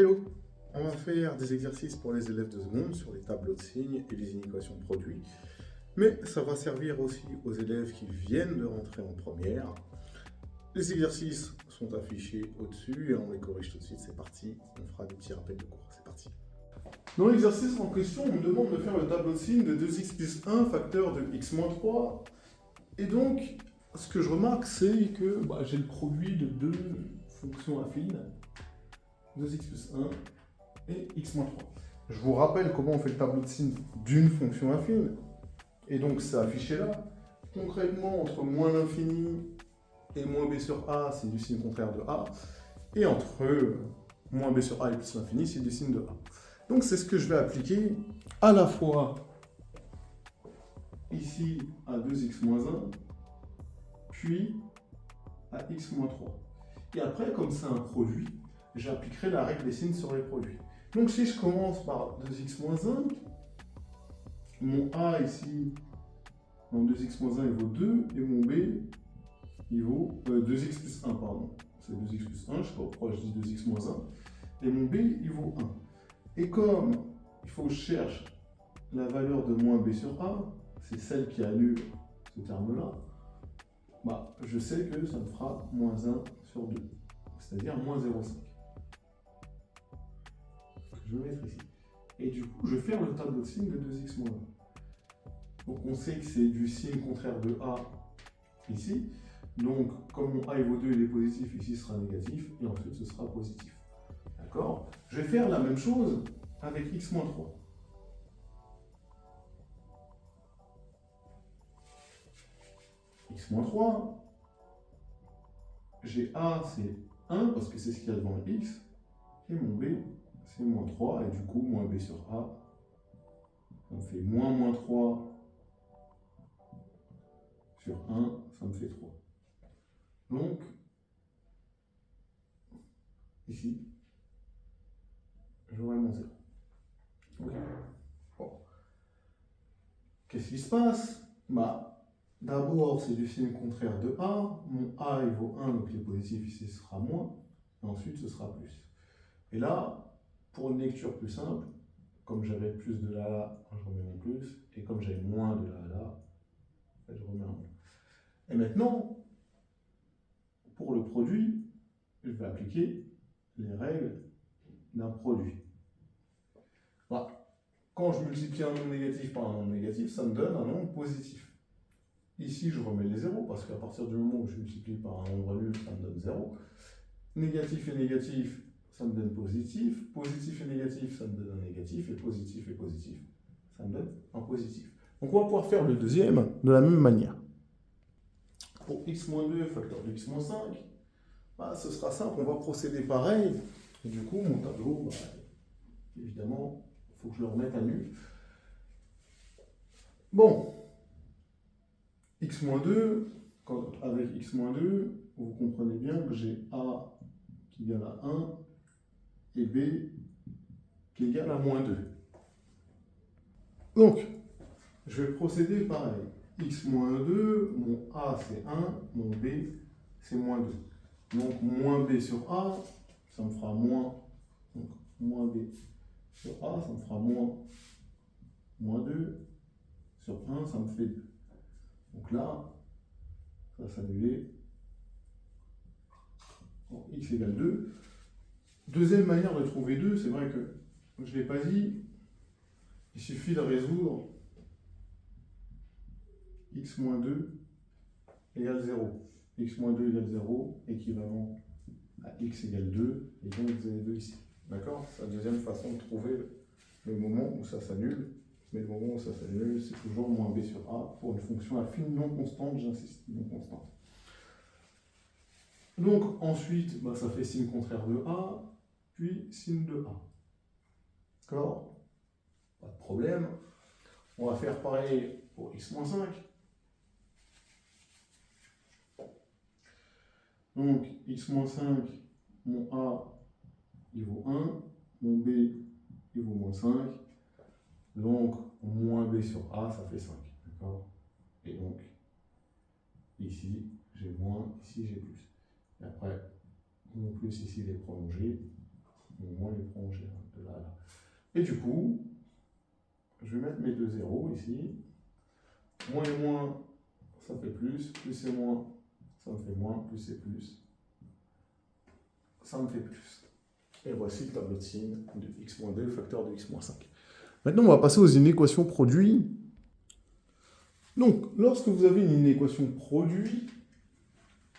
Hello! On va faire des exercices pour les élèves de seconde sur les tableaux de signes et les inéquations de produits. Mais ça va servir aussi aux élèves qui viennent de rentrer en première. Les exercices sont affichés au-dessus et on les corrige tout de suite. C'est parti, on fera des petits rappels de cours. C'est parti. Dans l'exercice en question, on me demande de faire le tableau de signes de 2x plus 1 facteur de x moins 3. Et donc, ce que je remarque, c'est que j'ai le produit de deux fonctions affines, 2x plus 1 et x moins 3. Je vous rappelle comment on fait le tableau de signes d'une fonction affine. Et donc, c'est affiché là. Concrètement, entre moins l'infini et moins b sur a, c'est du signe contraire de a. Et entre moins b sur a et plus l'infini, c'est du signe de a. Donc, c'est ce que je vais appliquer à la fois ici à 2x moins 1, puis à x moins 3. Et après, comme c'est un produit, j'appliquerai la règle des signes sur les produits. Donc si je commence par 2x moins 1, mon a ici, mon 2x moins 1 il vaut 2, et mon b il vaut 2x plus 1, pardon. C'est 2x plus 1, je ne sais pas pourquoi je dis 2x moins 1, et mon b il vaut 1. Et comme il faut que je cherche la valeur de moins b sur a, c'est celle qui annule ce terme-là, je sais que ça me fera moins 1 sur 2, c'est-à-dire moins 0,5. Je vais mettre ici. Et du coup, je vais faire le tableau de signes de 2x moins 1. Donc on sait que c'est du signe contraire de a ici. Donc comme mon a il vaut 2, il est positif, ici ce sera négatif, et ensuite ce sera positif. D'accord? Je vais faire la même chose avec x moins 3. X moins 3, j'ai a c'est 1 parce que c'est ce qu'il y a devant le x, et mon b c'est moins 3, et du coup moins b sur a, on fait moins 3 sur 1, ça me fait 3. Donc, ici, j'aurai mon 0. Okay. Bon. Qu'est-ce qui se passe? D'abord, c'est du signe contraire de a. Mon a, il vaut 1, donc il est positif, ici ce sera moins. Et ensuite, ce sera plus. Et là, pour une lecture plus simple, comme j'avais plus de là, je remets mon plus. Et comme j'avais moins de là, je remets un moins. Et maintenant, pour le produit, je vais appliquer les règles d'un produit. Quand je multiplie un nombre négatif par un nombre négatif, ça me donne un nombre positif. Ici, je remets les zéros, parce qu'à partir du moment où je multiplie par un nombre nul, ça me donne 0. Négatif et négatif, ça me donne positif. Positif et négatif, ça me donne un négatif. Et positif, ça me donne un positif. Donc on va pouvoir faire le deuxième de la même manière. Pour x-2 facteur de x-5, ce sera simple, on va procéder pareil. Et du coup, mon tableau, évidemment, il faut que je le remette à nu. Bon, x-2, avec x-2, vous comprenez bien que j'ai a qui égale à 1 et b qui égale à moins 2. Donc, je vais procéder pareil. x-2, mon a c'est 1, mon b c'est moins 2. Donc, moins b sur a, ça me fera moins. Donc, moins b sur a, ça me fera moins 2 sur 1, ça me fait 2. Donc là, ça va s'annuler. Bon, x égale 2. Deuxième manière de trouver 2, c'est vrai que je ne l'ai pas dit, il suffit de résoudre x-2 égale 0. x-2 égale 0, équivalent à x égale 2, et donc vous avez 2 ici. D'accord? C'est la deuxième façon de trouver le moment où ça s'annule. Mais le moment où ça s'annule, c'est toujours moins b sur a pour une fonction affine non constante, j'insiste, non constante. Donc ensuite, ça fait signe contraire de a, puis signe de a. D'accord? Pas de problème. On va faire pareil pour x-5. Donc x-5, mon a, il vaut 1, mon b, il vaut moins 5. Donc moins b sur a, ça fait 5. D'accord? Et donc, ici, j'ai moins, ici j'ai plus. Et après, mon plus ici, il est prolongé. Bon, moins les prolonger de là à là. Et du coup, je vais mettre mes deux zéros ici. Moins et moins, ça fait plus et moins, ça me fait moins, plus et plus, ça me fait plus. Et voici le tableau de signes de x-2, le facteur de x-5. Maintenant, on va passer aux inéquations produits. Donc, lorsque vous avez une inéquation produit,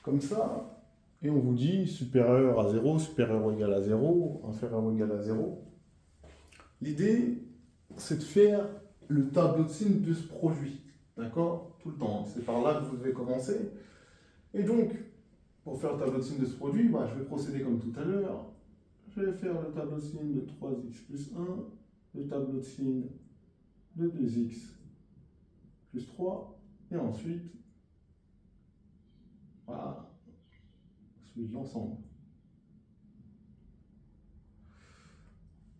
comme ça, et on vous dit supérieur à 0, supérieur ou égal à 0, inférieur ou égal à 0, l'idée, c'est de faire le tableau de signes de ce produit. D'accord? Tout le temps. C'est par là que vous devez commencer. Et donc, pour faire le tableau de signes de ce produit, bah, je vais procéder comme tout à l'heure. Je vais faire le tableau de signes de 3x plus 1, le tableau de signes de 2x plus 3, et ensuite, voilà, celui de l'ensemble.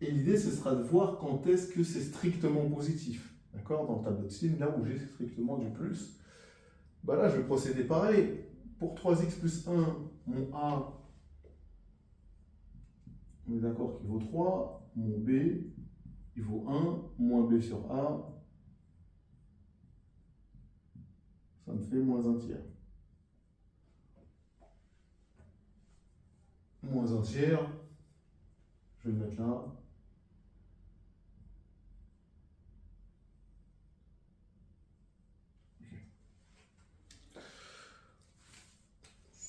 Et l'idée, ce sera de voir quand est-ce que c'est strictement positif. D'accord? Dans le tableau de signes, là où j'ai strictement du plus, bah là, je vais procéder pareil. Pour 3x plus 1, mon a, on est d'accord qu'il vaut 3, mon b, il vaut 1, moins b sur a, ça me fait moins 1 tiers. Moins 1 tiers, je vais le mettre là.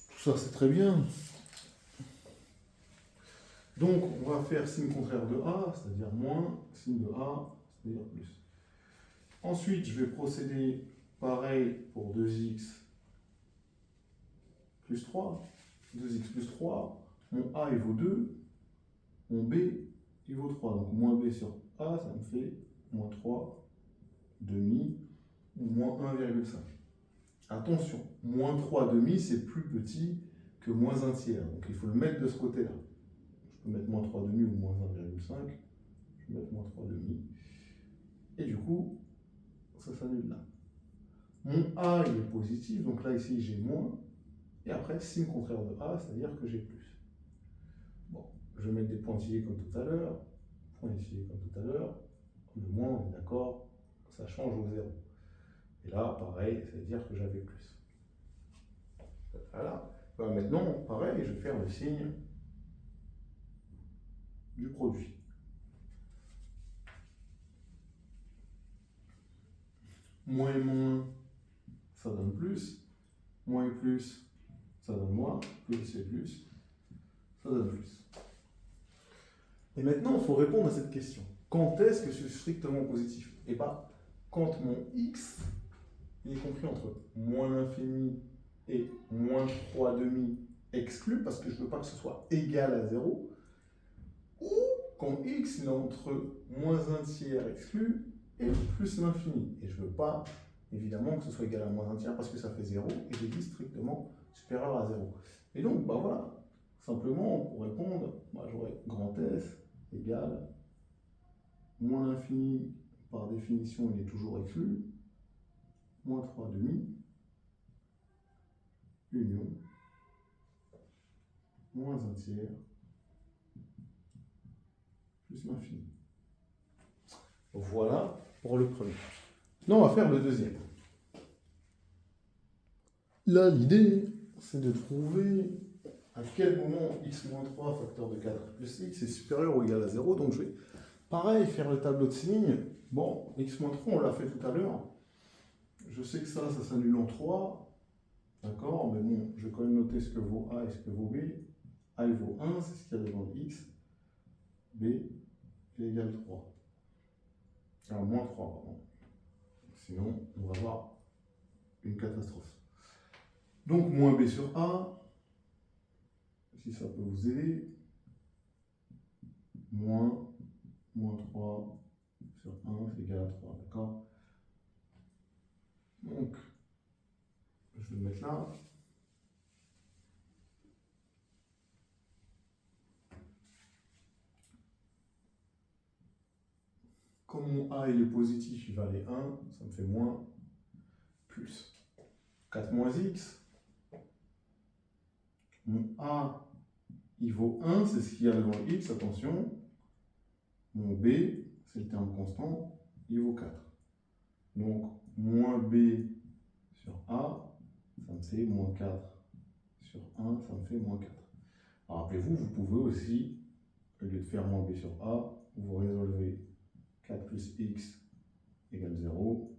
Tout ça, c'est très bien. Donc, on va faire signe contraire de A, c'est-à-dire moins, signe de A, c'est-à-dire plus. Ensuite, je vais procéder pareil pour 2x plus 3. 2x plus 3, mon A, il vaut 2, mon B, il vaut 3. Donc, moins B sur A, ça me fait moins 3 demi, ou moins 1,5. Attention, moins 3 demi, c'est plus petit que moins 1 tiers. Donc, il faut le mettre de ce côté-là. Je peux mettre moins 3 demi ou moins 1,5. Je vais mettre moins 3 demi. Et du coup, ça s'annule là. Mon A, il est positif, donc là, ici, j'ai moins. Et après, signe contraire de A, c'est-à-dire que j'ai plus. Bon, je vais mettre des pointillés comme tout à l'heure. Pointillés comme tout à l'heure. Le moins, on est d'accord, ça change au 0. Et là, pareil, ça veut dire que j'avais plus. Voilà. Ben maintenant, pareil, je vais faire le signe du produit. Moins et moins, ça donne plus. Moins et plus, ça donne moins. Plus et plus, ça donne plus. Et maintenant, il faut répondre à cette question. Quand est-ce que je suis strictement positif? Et bien, quand mon x est compris entre moins l'infini et moins 3 demi exclu, parce que je ne veux pas que ce soit égal à 0, ou quand x est entre moins 1 tiers exclu et plus l'infini. Et je ne veux pas, évidemment, que ce soit égal à moins 1 tiers parce que ça fait 0, et j'ai dit strictement supérieur à 0. Et donc, bah voilà, simplement, pour répondre, bah, j'aurai grand S égale moins l'infini, par définition, il est toujours exclu, moins 3 demi, union, moins 1 tiers, plus l'infini. Voilà pour le premier. Là, on va faire le deuxième. Là, l'idée, c'est de trouver à quel moment x-3 facteur de 4 plus x est supérieur ou égal à 0. Donc, je vais, pareil, faire le tableau de signes. Bon, x-3, on l'a fait tout à l'heure. Je sais que ça s'annule en 3. D'accord, mais bon, je vais quand même noter ce que vaut A et ce que vaut B. A, il vaut 1, c'est ce qu'il y a devant x. B est égal à 3. Alors, moins 3, pardon. Sinon, on va avoir une catastrophe. Donc, moins B sur A, si ça peut vous aider, moins 3 sur 1, c'est égal à 3, d'accord? Donc, je vais le mettre là. Comme mon A il est positif, il valait 1, ça me fait moins, plus. 4 moins x. Mon A, il vaut 1, c'est ce qu'il y a devant le x, attention. Mon b, c'est le terme constant, il vaut 4. Donc, moins b sur a, ça me fait moins 4 sur 1, ça me fait moins 4. Alors, rappelez-vous, vous pouvez aussi, au lieu de faire moins b sur a, vous résolvez 4 plus x égale 0.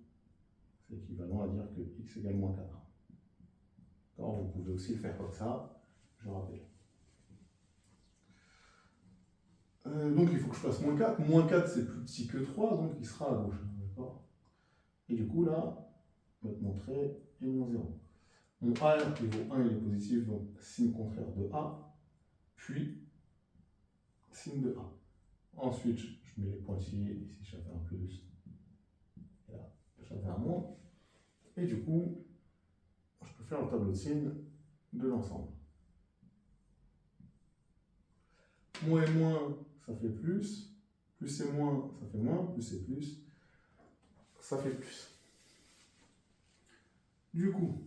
C'est équivalent à dire que x égale moins 4. Alors, vous pouvez aussi le faire comme ça, je rappelle. Donc il faut que je fasse moins 4. Moins 4 c'est plus petit que 3, donc il sera à gauche. Et du coup là, mon trait est moins 0. Mon A, il vaut 1, il est positif, donc signe contraire de A, puis signe de A. Ensuite, je mets les pointillés, ici je fais un plus, et là je fais un moins. Et du coup, je peux faire le tableau de signes de l'ensemble. Moins et moins, ça fait plus et moins, ça fait moins, plus et plus, ça fait plus. Du coup,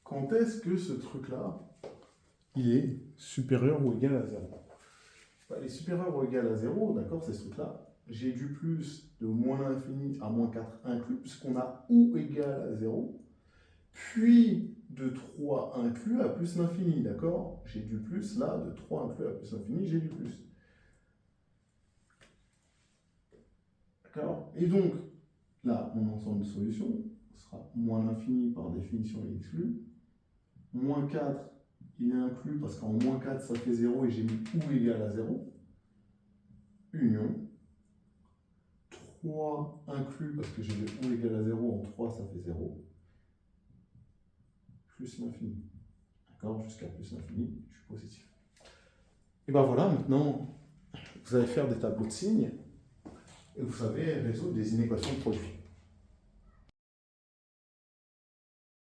quand est-ce que ce truc-là, il est supérieur ou égal à 0? Il est supérieur ou égal à 0, d'accord, c'est ce truc-là. J'ai du plus de moins l'infini à moins 4 inclus, puisqu'on a ou égal à 0, puis de 3 inclus à plus l'infini, d'accord? J'ai du plus, là, de 3 inclus à plus l'infini, j'ai du plus. D'accord? Et donc, là, mon ensemble de solutions sera moins l'infini par définition est exclu. Moins 4, il est inclus parce qu'en moins 4, ça fait 0 et j'ai mis ou égal à 0. Union. 3 inclus parce que j'ai mis ou égal à 0, en 3, ça fait 0. Plus l'infini. D'accord? Jusqu'à plus l'infini, je suis positif. Et ben voilà, maintenant, vous allez faire des tableaux de signes et vous savez résoudre des inéquations de produits.